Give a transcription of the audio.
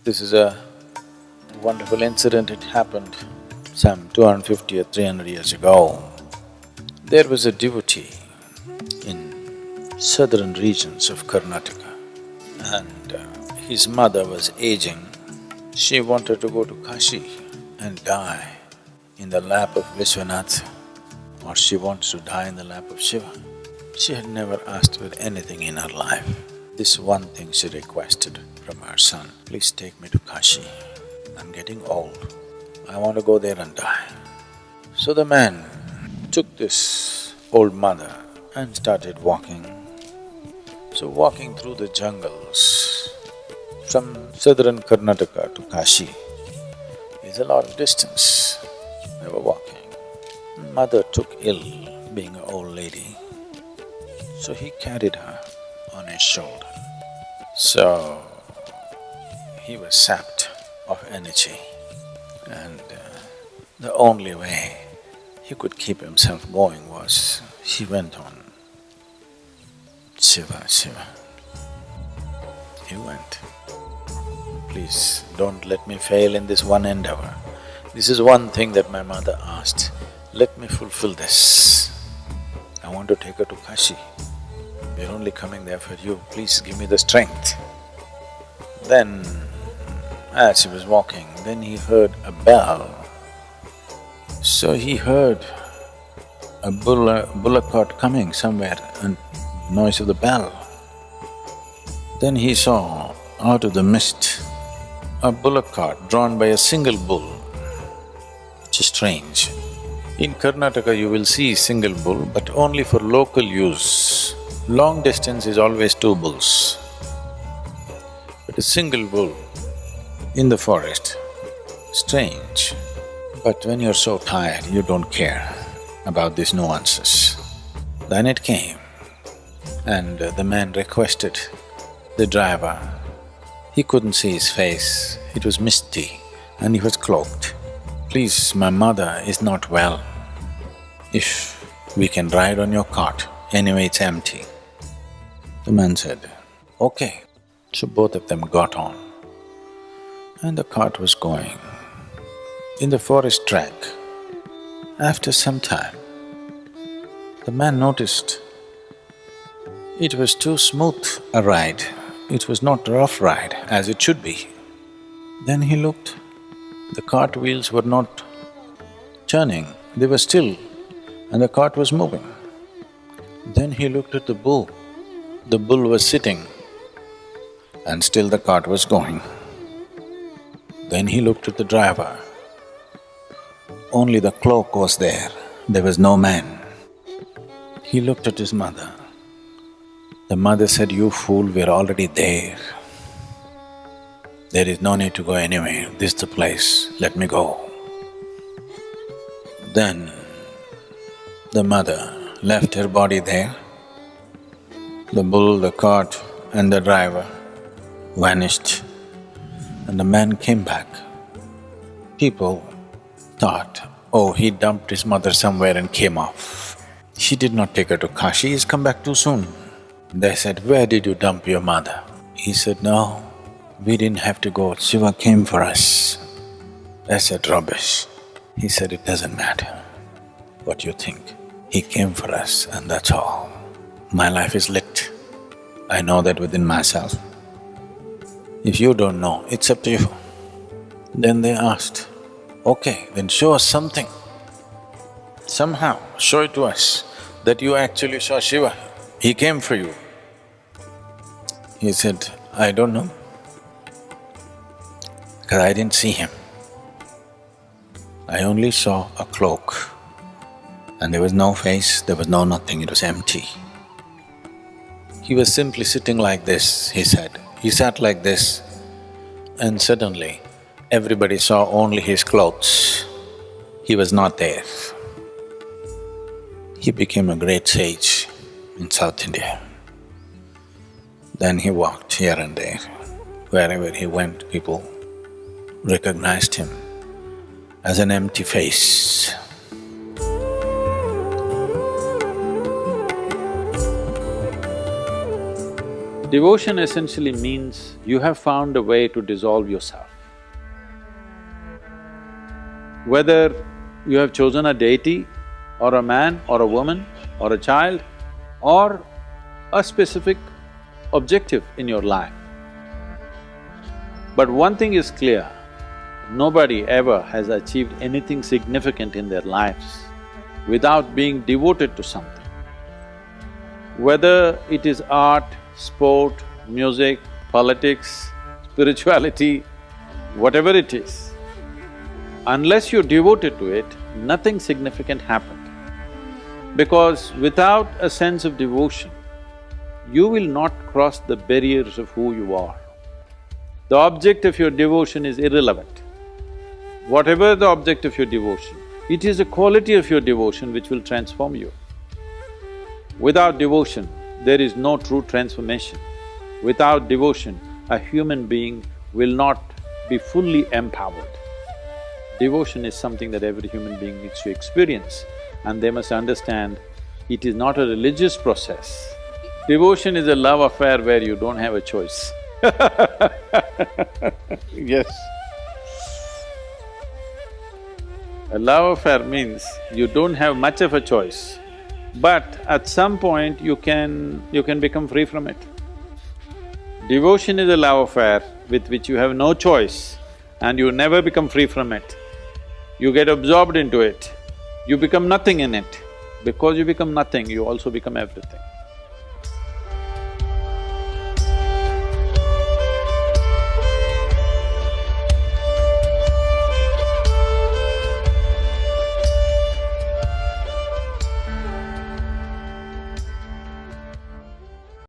This is a wonderful incident. It happened some 250 or 300 years ago. There was a devotee in southern regions of Karnataka and his mother was aging. She wanted to go to Kashi and die in the lap of Vishwanath, or she wants to die in the lap of Shiva. She had never asked for anything in her life. This one thing she requested from her son, please take me to Kashi. I'm getting old. I want to go there and die. So the man took this old mother and started walking. So walking through the jungles from southern Karnataka to Kashi is a lot of distance. They were walking. Mother took ill, being an old lady, so he carried her on his shoulder. So he was sapped of energy and the only way he could keep himself going was he went on Shiva, Shiva. He went. Please don't let me fail in this one endeavor. This is one thing that my mother asked, let me fulfill this. I want to take her to Kashi. We're only coming there for you, please give me the strength. Then, as he was walking, then he heard a bell. So he heard a bullock cart coming somewhere and noise of the bell. Then he saw out of the mist a bullock cart drawn by a single bull, which is strange. In Karnataka you will see single bull, but only for local use. Long distance is always two bulls. But a single bull in the forest, strange. But when you're so tired, you don't care about these nuances. Then it came and the man requested the driver. He couldn't see his face, it was misty and he was cloaked. Please, my mother is not well. If we can ride on your cart, anyway it's empty. The man said, okay. So both of them got on and the cart was going. In the forest track, after some time, the man noticed it was too smooth a ride, it was not a rough ride as it should be. Then he looked, the cart wheels were not turning, they were still and the cart was moving. Then he looked at the bull was sitting and still the cart was going. Then he looked at the driver, only the cloak was there was no man. He looked at his mother. The mother said, you fool, we're already there. There is no need to go anywhere, this is the place, let me go. Then the mother left her body there. The bull, the cart and the driver vanished and the man came back. People thought, oh, he dumped his mother somewhere and came off. He did not take her to Kashi, he's come back too soon. They said, where did you dump your mother? He said, no, we didn't have to go, Shiva came for us. I said, rubbish. He said, it doesn't matter what you think. He came for us and that's all. My life is lit. I know that within myself. If you don't know, it's up to you. Then they asked, okay, then show us something. Somehow, show it to us that you actually saw Shiva. He came for you. He said, I don't know, because I didn't see him. I only saw a cloak and there was no face, there was no nothing, it was empty. He was simply sitting like this, he said. He sat like this and suddenly everybody saw only his clothes. He was not there. He became a great sage in South India. Then he walked here and there. Wherever he went, people recognized him as an empty face. Devotion essentially means you have found a way to dissolve yourself. Whether you have chosen a deity or a man or a woman or a child or a specific objective in your life. But one thing is clear, nobody ever has achieved anything significant in their lives without being devoted to something. Whether it is art, sport, music, politics, spirituality, whatever it is, unless you're devoted to it, nothing significant happened. Because without a sense of devotion, you will not cross the barriers of who you are. The object of your devotion is irrelevant. Whatever the object of your devotion, it is the quality of your devotion which will transform you. Without devotion, there is no true transformation. Without devotion, a human being will not be fully empowered. Devotion is something that every human being needs to experience, and they must understand it is not a religious process. Devotion is a love affair where you don't have a choice. Yes. A love affair means you don't have much of a choice, but at some point you can become free from it. Devotion is a love affair with which you have no choice and you never become free from it. You get absorbed into it, you become nothing in it. Because you become nothing, you also become everything.